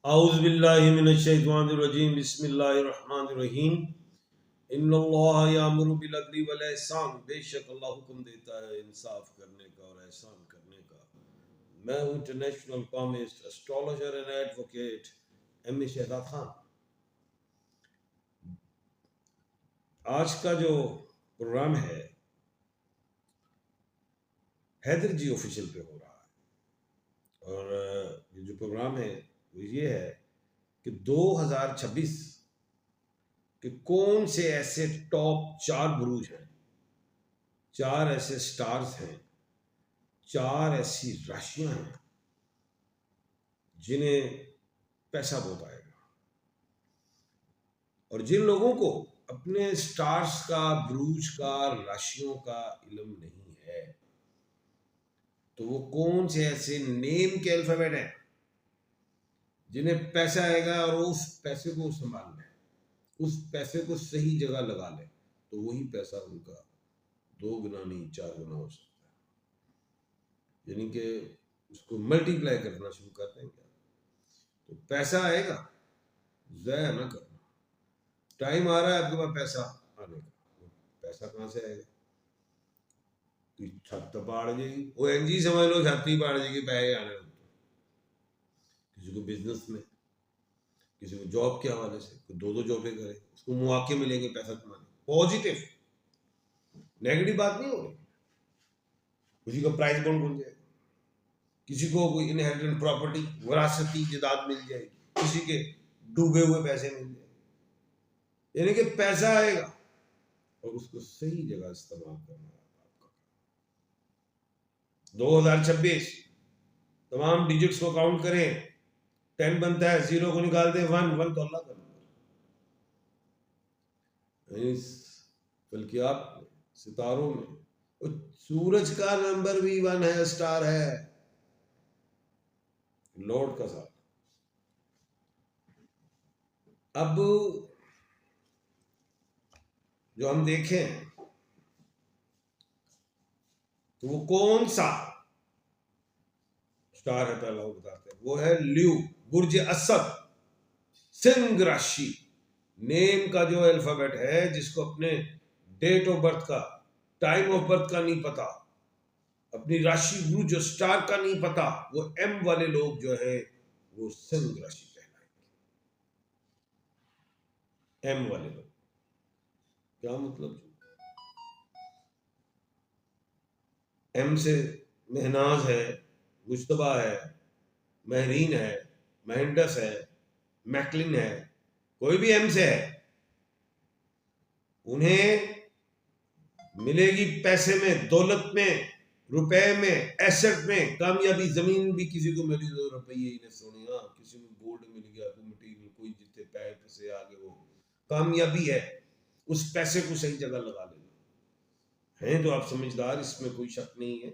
औज़ुबिल्लाहि मिनश्शैतानिर्रजीम बिस्मिल्लाहिर्रहमानिर्रहीम इन्नल्लाह यामुरु बिल अदली वल ihsan। बेशक अल्लाह हुक्म देता है इंसाफ करने का और एहसान करने का। मैं हूँ इंटरनेशनल कॉमिस्ट, astrologer and advocate M A Shahzad Khan. आज का जो प्रोग्राम है हैदर जी ऑफिशियल पे हो रहा है और ये जो प्रोग्राम है वो ये है कि 2026 कि कौन से ऐसे टॉप 4 बुरूज हैं, 4 ऐसे स्टार्स हैं, 4 ऐसी राशियां हैं जिन्हें पैसा बहुत आएगा। और जिन लोगों को अपने स्टार्स का, बुरूज का, राशियों का इल्म नहीं है तो वो कौन से ऐसे नेम के अल्फाबेट हैं जिन्हें पैसा आएगा और उस पैसे को संभाल लें, उस पैसे को सही जगह लगा लें तो वही पैसा उनका 2 गुना नहीं 4 गुना हो सकता है। यानी कि उसको मल्टीप्लाई करना शुरू कर देंगे तो पैसा आएगा। ज़ाया ना करना। टाइम आ रहा है आपके पास पैसा आने का, पैसा कहाँ से आएगा? तो छत तो पाड़ जाएगी, वो एनजी समझ लो, छाती पाड़ जाएगी, पैसे आने लगते। किसी को बिजनेस में, किसी को जॉब के हवाले से, कोई 2-2 जॉबें करे, उसको मौके मिलेंगे पैसा कमाने। पॉजिटिव, नेगेटिव बात नहीं हो रही। किसी का प्राइस बॉन्ड बन जाएगा, किसी को कोई इनहेरिटेड प्रॉपर्टी, विरासती जायदाद मिल जाएगी, किसी के डूबे हुए पैसे मिल जाएंगे। यानी कि पैसा आएगा और उसको सही जगह इस्तेमाल करना है आपका। 2026 तमाम डिजिट्स को काउंट करें। 10 बनता है, 0 को निकाल दे 1 तो अल्लाह का नंबर। बल्कि आप सितारों में सूरज का नंबर भी 1 है, स्टार है, लॉर्ड का साथ। अब जो हम देखें तो वो कौन सा स्टार है, पहला वो बताते हैं। वो है ल्यू, बुर्ज असद, सिंह राशि। नेम का जो अल्फाबेट है, जिसको अपने डेट ऑफ बर्थ का, टाइम ऑफ बर्थ का नहीं पता, अपनी राशि बुर्ज जो स्टार का नहीं पता, वो एम वाले लोग जो है वो सिंह राशि कहलाएंगे। एम वाले लोग क्या मतलब? एम से महनाज है, मुश्तबा है, महरीन है, महंडस है, मैकलिन है, कोई भी एम से है, उन्हें मिलेगी पैसे में, दौलत में, रुपए में, एसेट में कामयाबी। जमीन भी किसी को मिली तो रुपये ही ने सोने, हाँ किसी को गोल्ड मिल गया, कोई मटीरियल, कोई जितने पैसे आगे, वो कामयाबी है। उस पैसे को सही जगह लगा लेना है तो आप समझदार, इसमें कोई शक नहीं है।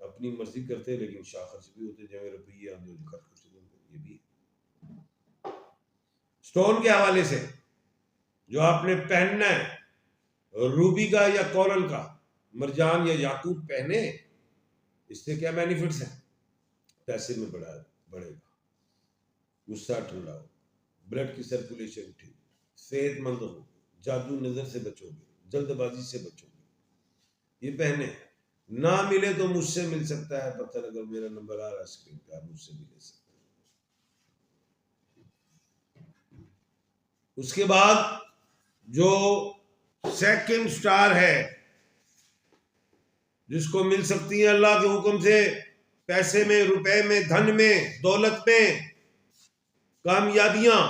अपनी मर्जी करते हैं लेकिन शाह खर्च भी होते, जगह रुपये ये भी। स्टोन के हवाले से जो आपने पहनना है, रूबी का या कोरल का, मरजान या याकूत पहने, इससे क्या बेनिफिट्स हैं? पैसे में बढ़ेगा, गुस्सा ठंडा हो, ब्लड की सर्कुलेशन ठीक, सेहतमंद हो, जादू नजर से बचोगे, जल्दबाजी से बचोगे। ये पहने। ना मिले तो मुझसे मिल सकता है पत्थर, अगर मेरा नंबर आ रहा है स्क्रीन पे, आप मुझसे भी ले सकते हैं। उसके बाद जो सेकंड स्टार है, जिसको मिल सकती है अल्लाह के हुक्म से पैसे में, रुपए में, धन में, दौलत में कामयाबियां,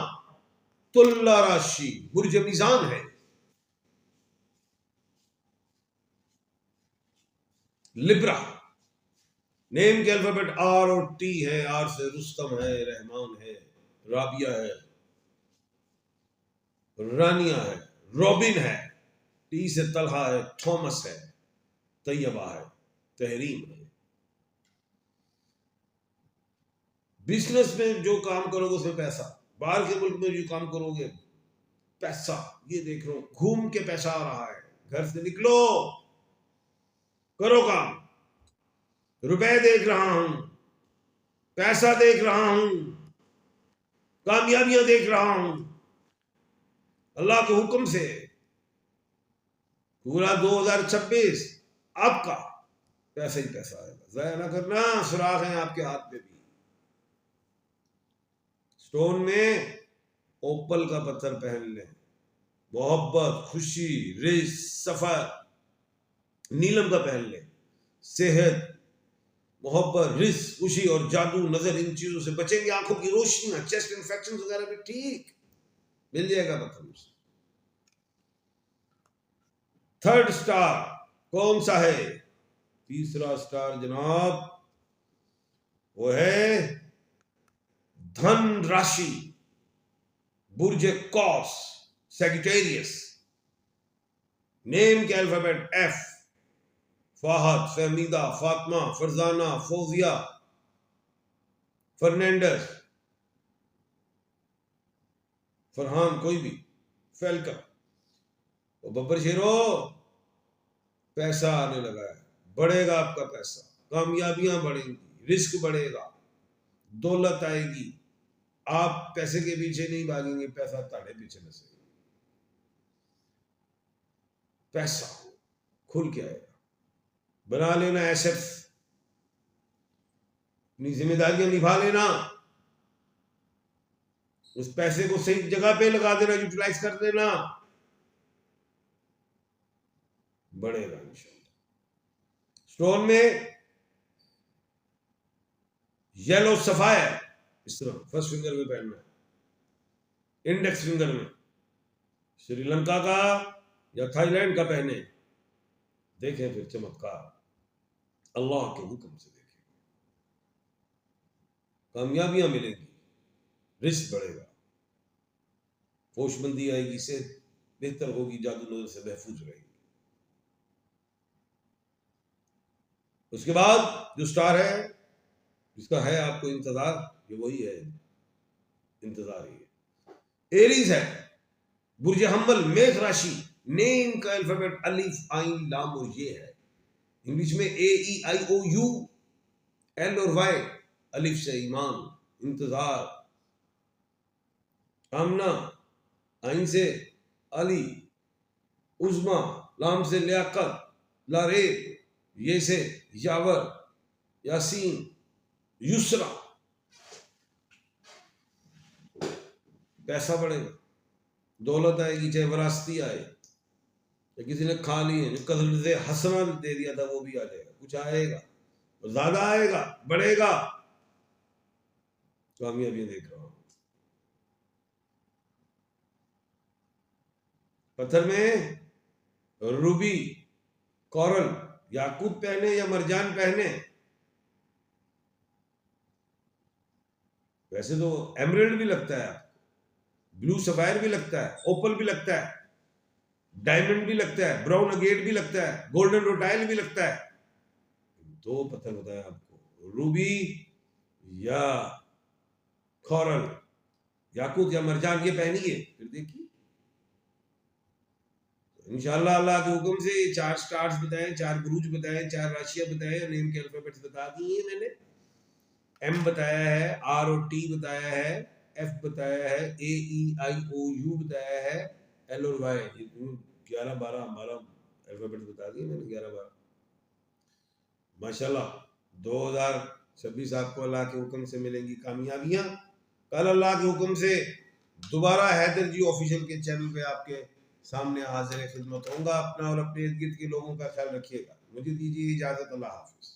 तुला राशि, बुर्ज मीजान है। लिब्रा, नेम के अल्फाबेट आर और टी है। आर से रुस्तम है, रहमान है, राबिया है, रानिया है, रॉबिन है। टी से तलहा है, थॉमस है, तैयबा है, तहरीम है। बिजनेस में जो काम करोगे उसमें पैसा, बाहर के मुल्क में जो काम करोगे पैसा। ये देख लो, घूम के पैसा आ रहा है। घर से निकलो, करो काम। रुपए देख रहा हूं, पैसा देख रहा हूं, कामयाबियां देख रहा हूं अल्लाह के हुक्म से। पूरा 2026 आपका पैसा ही पैसा आएगा, जाया ना करना। सुराख है आपके हाथ में भी। स्टोन में ओपल का पत्थर पहन लें, मोहब्बत, खुशी, रिस्क, सफर। नीलम का पहन लें, सेहत, मोहब्बत, रिस्क, खुशी और जादू, नजर, इन चीजों से बचेंगे। आंखों की रोशनी, चेस्ट इन्फेक्शन वगैरह भी ठीक मिल जाएगा पत्थर से। थर्ड स्टार कौन सा है? तीसरा स्टार जनाब वो है धन राशि, बुर्ज कौस, सेजिटेरियस। नेम के अल्फाबेट एफ, फाहद, फहमीदा, फातिमा, फरजाना, फौजिया, फर्नांडस, फरहान, कोई भी, फेलकर। तो बब्बर शेरो, पैसा आने लगा है, बढ़ेगा आपका पैसा, कामयाबियां बढ़ेंगी, रिस्क बढ़ेगा, दौलत आएगी। आप पैसे के पीछे नहीं भागेंगे, पैसा ताड़े पीछे नसेगा। पैसा खुल के आएगा। बना लेना एसेट्स, अपनी जिम्मेदारियां निभा लेना, उस पैसे को सही जगह पे लगा देना, यूटिलाइज कर देना, बढ़ेगा इंशाअल्लाह। स्टोन में येलो सफायर, इस तरह फर्स्ट फिंगर में पहनना है, इंडेक्स फिंगर में। श्रीलंका का या थाईलैंड का पहने, देखें फिर चमत्कार, अल्लाह के हुक्म से देखें, कामयाबियां मिलेंगी, रिस्क बढ़ेगा, होशमंदी आएगी, सेहत बेहतर होगी, जादू नजर से महफूज रहेगी। उसके बाद जो स्टार है जिसका है आपको इंतजार, ये वही है, इंतजार ही है। एरीज है, बुर्ज हम्बल, मेष राशि। नेम का अल्फाबेट अलिफ, आइन, लाम और ये है। इंग्लिश में ए, ई, आई, ओ, यू, एल और वाई। अलिफ से ईमान, इंतजार, आमना, आइन से अली, उज़मा, लाम से लियाकत, लारे, ये से यावर, यासीन, युसरा। पैसा बढ़ेगा, दौलत आएगी, चाहे वरासती आए, या किसी ने खा ली है, कदर से हसना दे दिया था वो भी आ जाएगा, कुछ आएगा, ज्यादा आएगा, बढ़ेगा। कामयाबी देख रहा हूं। पत्थर में रूबी, कोरल, याकूत पहने या मरजान पहने। वैसे तो एमरल्ड भी लगता है, ब्लू सफायर भी लगता है, ओपल भी लगता है, डायमंड भी लगता है, ब्राउन अगेट भी लगता है, गोल्डन रोटाइल भी लगता है। दो पत्थर बताए आपको, रूबी या कोरल, याकूत या मरजान, ये पहनिए, फिर देखिए इंशाअल्लाह अल्लाह के हुक्म से। चार स्टार्स बताए, चार बुरूज बताए, चार राशियां बताए, नेम के अल्फाबेट्स बता दिए मैंने। एम बताया है, आर और टी बताया है, एफ बताया है, ए, ई, आई, ओ, यू बताया है, एल और वाई। 11-12 अल्फाबेट्स बता दिए मैंने, 11-12। माशाल्लाह 2026 आपको अल्लाह के हुक्म से मिलेंगी कामयाबियां। कल अल्लाह के हुक्म से दोबारा हैदर जी ऑफिशियल के चैनल पे आपके सामने हाजिर खिदमत होगा। अपना और अपने इर्द गिर्द के लोगों का ख्याल रखिएगा। मुझे दीजिए इजाजत, अल्लाह हाफिज।